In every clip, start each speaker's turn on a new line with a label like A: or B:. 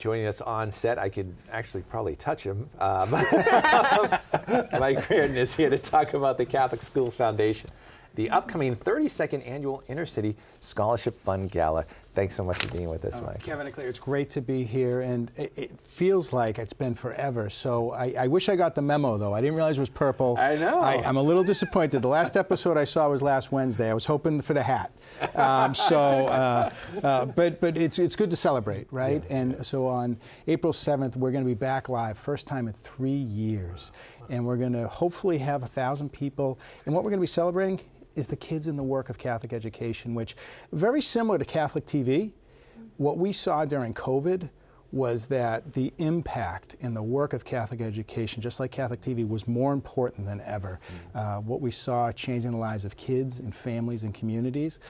A: Joining us on set, I could actually probably touch him. Mike Reardon is here to talk about the Catholic Schools Foundation, the upcoming 32nd Annual Inner-City Scholarship Fund Gala. Thanks so much for being with us, Mike.
B: Kevin and Claire, it's great to be here, and it feels like it's been forever. So I wish I got the memo, though. I didn't realize it was purple.
A: I know.
B: I'm a little disappointed. The last episode I saw was last Wednesday. I was hoping for the hat. But it's good to celebrate, right? Yeah. And so on April 7th, we're going to be back live, first time in 3 years. And we're going to hopefully have 1,000 people. And what we're going to be celebrating is the kids in the work of Catholic education, which very similar to Catholic TV. What we saw during COVID was that the impact in the work of Catholic education, just like Catholic TV, was more important than ever. What we saw changing the lives of kids and families and communities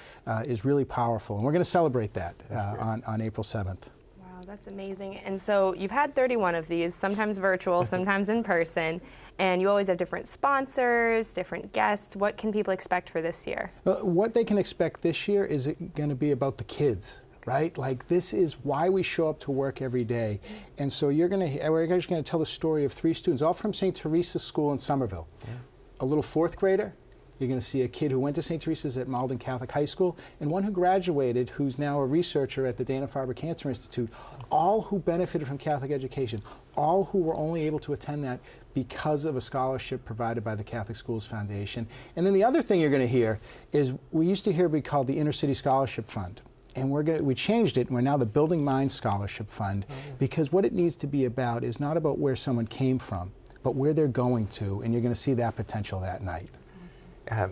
B: is really powerful. And we're going to celebrate that on April 7th.
C: Wow, that's amazing. And so you've had 31 of these, sometimes virtual, sometimes in person, and you always have different sponsors, different guests. What can people expect for this year?
B: What they can expect this year is going to be about the kids. Right? Like, this is why we show up to work every day. And so we're just going to tell the story of 3 students, all from St. Teresa's School in Somerville. Yeah. A little 4th grader. You're going to see a kid who went to St. Teresa's at Malden Catholic High School, and one who graduated, who's now a researcher at the Dana-Farber Cancer Institute, all who benefited from Catholic education, all who were only able to attend that because of a scholarship provided by the Catholic Schools Foundation. And then the other thing you're going to hear is, we used to hear it be called the Inner-City Scholarship Fund. And we changed it, and we're now the Building Minds Scholarship Fund, because what it needs to be about is not about where someone came from, but where they're going to, and you're going to see that potential that night.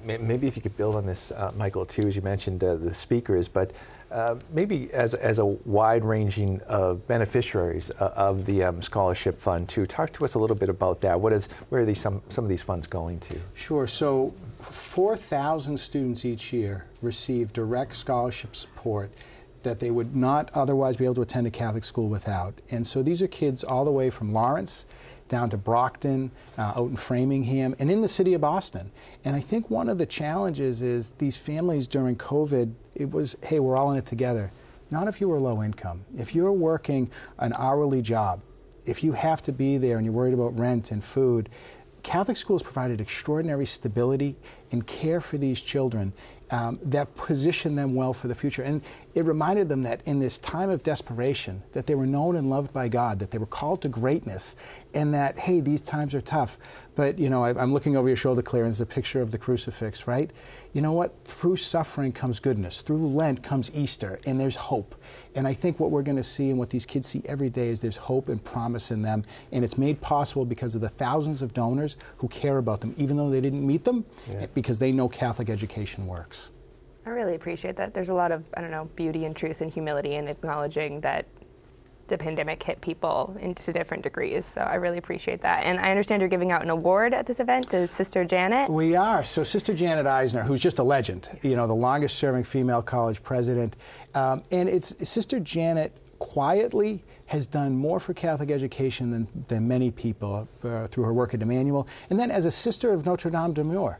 A: Maybe if you could build on this, Michael, too, as you mentioned the speakers, but maybe as a wide-ranging beneficiaries of the scholarship fund, too. Talk to us a little bit about that. Where are some of these funds going to?
B: Sure. So 4,000 students each year receive direct scholarship support that they would not otherwise be able to attend a Catholic school without. And so these are kids all the way from Lawrence down to Brockton, out in Framingham, and in the city of Boston. And I think one of the challenges is these families during COVID, it was, hey, we're all in it together. Not if you were low income. If you're working an hourly job, if you have to be there and you're worried about rent and food, Catholic schools provided extraordinary stability and care for these children that positioned them well for the future. And it reminded them that in this time of desperation, that they were known and loved by God, that they were called to greatness, and that, hey, these times are tough. But, you know, I'm looking over your shoulder, Claire, and there's a picture of the crucifix, right? You know what? Through suffering comes goodness. Through Lent comes Easter, and there's hope. And I think what we're going to see and what these kids see every day is there's hope and promise in them. And it's made possible because of the thousands of donors who care about them, even though they didn't meet them, because they know Catholic education works.
C: I really appreciate that. There's a lot of, beauty and truth and humility in acknowledging that the pandemic hit people into different degrees. So I really appreciate that. And I understand you're giving out an award at this event to Sister Janet.
B: We are. So Sister Janet Eisner, who's just a legend, the longest serving female college president. And it's Sister Janet quietly has done more for Catholic education than many people through her work at Emmanuel. And then as a sister of Notre Dame de Mur.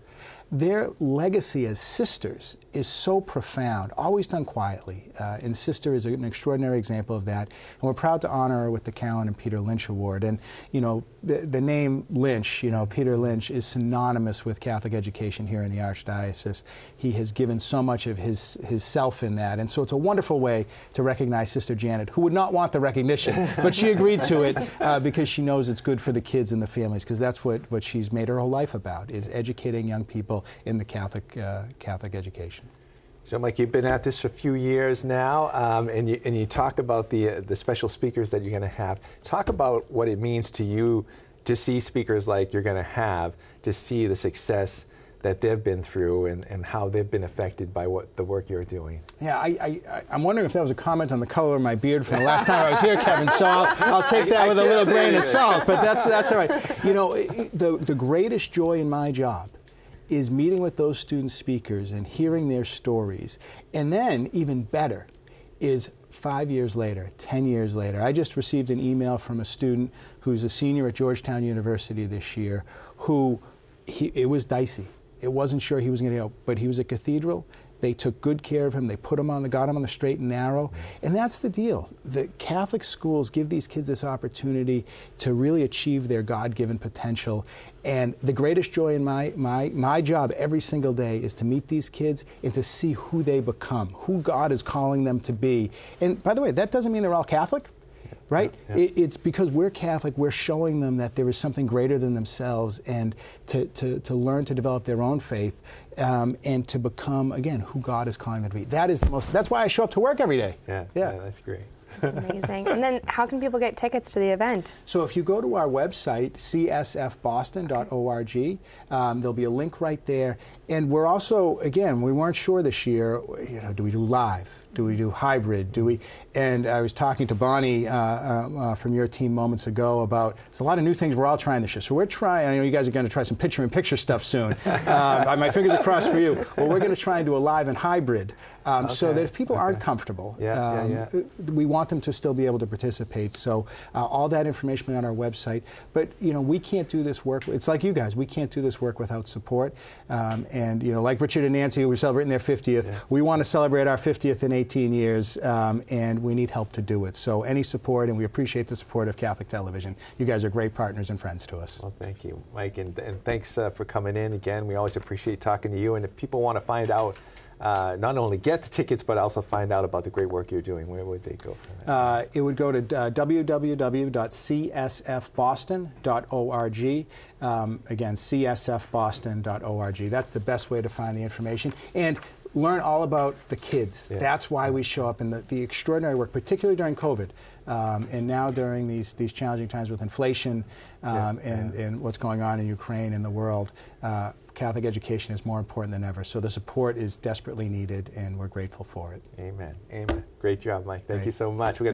B: Their legacy as sisters is so profound, always done quietly. And Sister is an extraordinary example of that. And we're proud to honor her with the Callan and Peter Lynch Award. And, the name Lynch, Peter Lynch, is synonymous with Catholic education here in the Archdiocese. He has given so much of his self in that. And so it's a wonderful way to recognize Sister Janet, who would not want the recognition, but she agreed to it because she knows it's good for the kids and the families, because that's what she's made her whole life about, is educating young people in the Catholic education.
A: So, Mike, you've been at this for a few years now, and you talk about the special speakers that you're going to have. Talk about what it means to you to see speakers like you're going to have, to see the success that they've been through and how they've been affected by the work you're doing.
B: Yeah, I'm wondering if that was a comment on the color of my beard from the last time I was here, Kevin, so I'll take that with a little grain of salt, but that's all right. The greatest joy in my job is meeting with those student speakers and hearing their stories. And then, even better, is 5 years later, 10 years later. I just received an email from a student who's a senior at Georgetown University this year, it was dicey. It wasn't sure he was going to go, but he was at Cathedral, They took good care of him. They got him on the straight and narrow. And that's the deal. The Catholic schools give these kids this opportunity to really achieve their God-given potential. And the greatest joy in my job every single day is to meet these kids and to see who they become, who God is calling them to be. And by the way, that doesn't mean they're all Catholic. Right? Yeah. It's because we're Catholic, we're showing them that there is something greater than themselves, and to learn to develop their own faith, and to become, again, who God is calling them to be. That's why I show up to work every day.
A: Yeah, that's great.
C: Amazing. And then how can people get tickets to the event?
B: So if you go to our website, csfboston.org, there'll be a link right there. And we're also, again, we weren't sure this year, do we do live? Do we do hybrid? And I was talking to Bonnie from your team moments ago about, there's a lot of new things we're all trying this year. So we're trying, I know you guys are going to try some picture-in-picture stuff soon. My fingers are crossed for you. Well, we're going to try and do a live and hybrid, so that if people aren't comfortable, we want them to still be able to participate. So all that information will be on our website. But, we can't do this work. It's like you guys. We can't do this work without support. And, like Richard and Nancy, who are celebrating their 50th, we want to celebrate our 50th in 18 years, and we need help to do it. So any support, and we appreciate the support of Catholic Television. You guys are great partners and friends to us.
A: Well, thank you, Mike, and thanks for coming in again. We always appreciate talking to you. And if people want to find out, not only get the tickets, but also find out about the great work you're doing, where would they go for that?
B: It would go to www.csfboston.org. Again, csfboston.org. That's the best way to find the information. And learn all about the kids. Yeah. That's why we show up in the extraordinary work, particularly during COVID, and now during these challenging times with inflation and what's going on in Ukraine and the world. Catholic education is more important than ever. So the support is desperately needed, and we're grateful for it.
A: Amen. Amen. Great job, Mike. Thank you so much.